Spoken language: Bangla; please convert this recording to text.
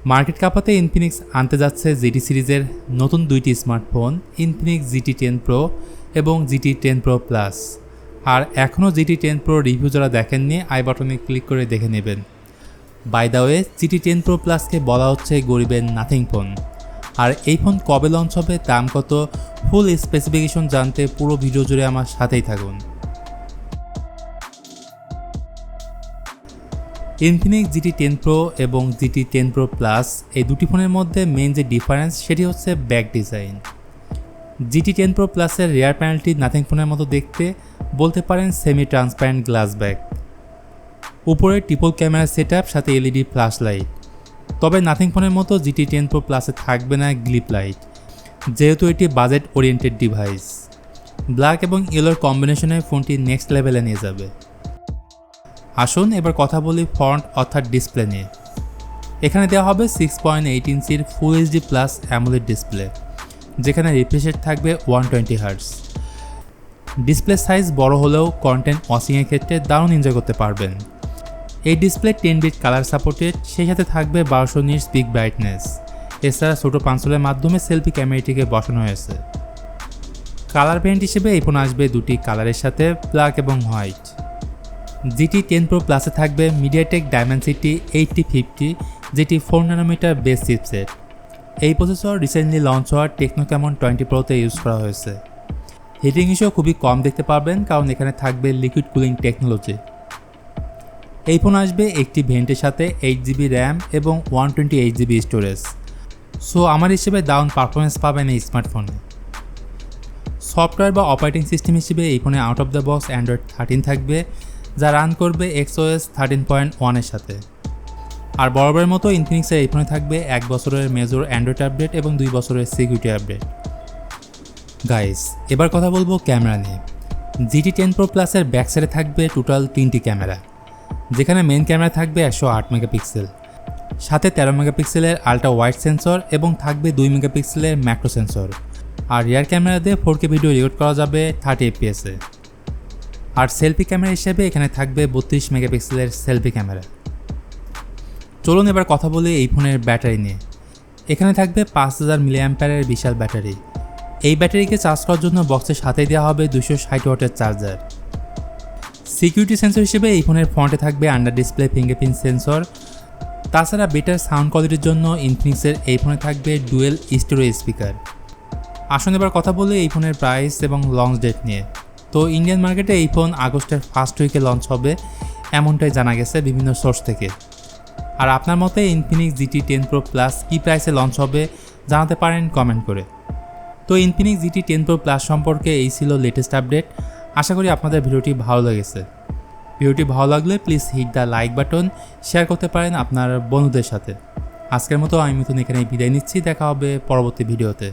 মার্কেট কাঁপাতে ইনফিনিক্স আনতে যাচ্ছে জিটি সিরিজের নতুন দুইটি স্মার্টফোন ইনফিনিক্স জিটি 10 প্রো এবং জিটি 10 প্রো প্লাস। আর এখনও জিটি 10 প্রো রিভিউ যারা দেখেননি আই বাটনে ক্লিক করে দেখে নেবেন। By the way, GT 10 pro প্লাসকে বলা হচ্ছে গরিবের নাথিং ফোন। আর এই ফোন কবে লঞ্চ হবে, দাম কত, ফুল স্পেসিফিকেশন জানতে পুরো ভিডিও জুড়ে আমার সাথেই থাকুন। ইনফিনিক্স জিটি 10 প্রো এবং জিটি 10 প্রো প্লাস এই দুটি ফোনের মধ্যে মেইন যে ডিফারেন্স সেটি হচ্ছে ব্যাক ডিজাইন। জিটি 10 প্রো প্লাসের রেয়ার প্যানেলটি নাথিং ফোনের মতো দেখতে, বলতে পারেন সেমি ট্রান্সপারেন্ট গ্লাস ব্যাক। উপরে ট্রিপল ক্যামেরা সেটআপ সাথে এলইডি ফ্ল্যাশ লাইট। তবে নাথিং ফোনের মতো জিটি 10 প্রো প্লাসে থাকবে না গ্লিপ লাইট, যেহেতু এটি বাজেট ওরিয়েন্টেড ডিভাইস। ব্ল্যাক এবং ইয়েলোর কম্বিনেশনে ফোনটি নেক্সট লেভেলে নিয়ে যাবে। আসুন এবার কথা বলি ফন্ট অর্থাৎ ডিসপ্লে নিয়ে। এখানে দেওয়া হবে 6.8 ইঞ্চির full HD plus AMOLED display, যেখানে রিফ্রেশ রেট থাকবে 120 হার্টজ। ডিসপ্লে সাইজ বড় হলেও কন্টেন্ট ওয়াচিংয়ের ক্ষেত্রে দারুণ এনজয় করতে পারবেন। এই ডিসপ্লে 10 বিট কালার সাপোর্টেড, সেই সাথে থাকবে 1200 নিটস পিক ব্রাইটনেস। এছাড়া ছোটো পাঁচলের মাধ্যমে সেলফি ক্যামেরাটিকে বসানো হয়েছে। কালার ভেরিয়েন্ট হিসেবে এই ফোন আসবে দুটি কালারের সাথে, ব্ল্যাক এবং হোয়াইট। জিটি 10 প্রো প্লাসে থাকবে মিডিয়াটেক ডাইমেনসিটি 8050, যেটি 4 ন্যানোমিটার বেস চিপসেট। এই প্রসেসর রিসেন্টলি লঞ্চ হওয়ার টেকনো ক্যামন 20 প্রোতে ইউজ করা হয়েছে। হিটিং ইস্যুও খুবই কম দেখতে পারবেন, কারণ এখানে থাকবে লিকুইড কুলিং টেকনোলজি। এই ফোন আসবে একটি ভেরিয়েন্টের সাথে 8GB র্যাম এবং 128GB স্টোরেজ। সো আমার হিসেবে দারুণ পারফরমেন্স পাবেন এই স্মার্টফোনে। সফটওয়্যার বা অপারেটিং সিস্টেম হিসেবে এই ফোনে out of the box Android 13 থাকবে, যা রান করবে XOS 13.1 এর সাথে। আর বরাবরের মতো ইনফিনিক্সের এই ফোনে থাকবে 1 বছরের মেজর অ্যান্ড্রয়েড আপডেট এবং 2 বছরের সিকিউরিটি আপডেট। গাইস, এবার কথা বলবো ক্যামেরা নিয়ে। জিটি 10 প্রো প্লাসের ব্যাক সাইডে থাকবে টোটাল 3টি ক্যামেরা, যেখানে মেইন ক্যামেরা থাকবে 108 মেগাপিক্সেল, সাথে 13 মেগাপিক্সেলের আলট্রা ওয়াইড সেন্সর এবং থাকবে 2 মেগাপিক্সেলের ম্যাক্রো সেন্সর। আর রিয়ার ক্যামেরা দিয়ে 4K ভিডিও রেকর্ড করা যাবে 30 FPS-এ। আর সেলফি ক্যামেরা হিসেবে এখানে থাকবে 32 মেগাপিক্সেলের সেলফি ক্যামেরা। চলুন এবার কথা বলি এই ফোনের ব্যাটারি নিয়ে। এখানে থাকবে 5000 mAh-এর বিশাল ব্যাটারি। এই ব্যাটারিকে চার্জ করার জন্য বক্সের সাথে দেওয়া হবে 260 ওয়াটের চার্জার। সিকিউরিটি সেন্সর হিসেবে এই ফোনের ফ্রন্টে থাকবে আন্ডার ডিসপ্লে ফিঙ্গারপ্রিন্ট সেন্সর। তাছাড়া বেটার সাউন্ড কোয়ালিটির জন্য ইনফিনিক্সের এই ফোনে থাকবে ডুয়েল স্টেরিও স্পিকার। আসুন এবার কথা বলি এই ফোনের প্রাইস এবং লঞ্চ ডেট নিয়ে। তো ইন্ডিয়ান মার্কেটে এই ফোন আগস্টের ফার্স্ট উইকে লঞ্চ হবে, এমনটাই জানা গেছে বিভিন্ন সোর্স থেকে। আর আপনার মতে ইনফিনিক্স জিটি 10 প্রো প্লাস কী প্রাইসে লঞ্চ হবে জানাতে পারেন কমেন্ট করে। তো ইনফিনিক্স জিটি 10 প্রো প্লাস সম্পর্কে এই ছিল লেটেস্ট আপডেট। আশা করি আপনাদের ভিডিওটি ভালো লেগেছে। ভিডিওটি ভালো লাগলে please hit the like button, share করতে পারেন আপনার বন্ধুদের সাথে। আজকের মতো আমি মিথুন এখানে বিদায় নিচ্ছি, দেখা হবে পরবর্তী ভিডিওতে।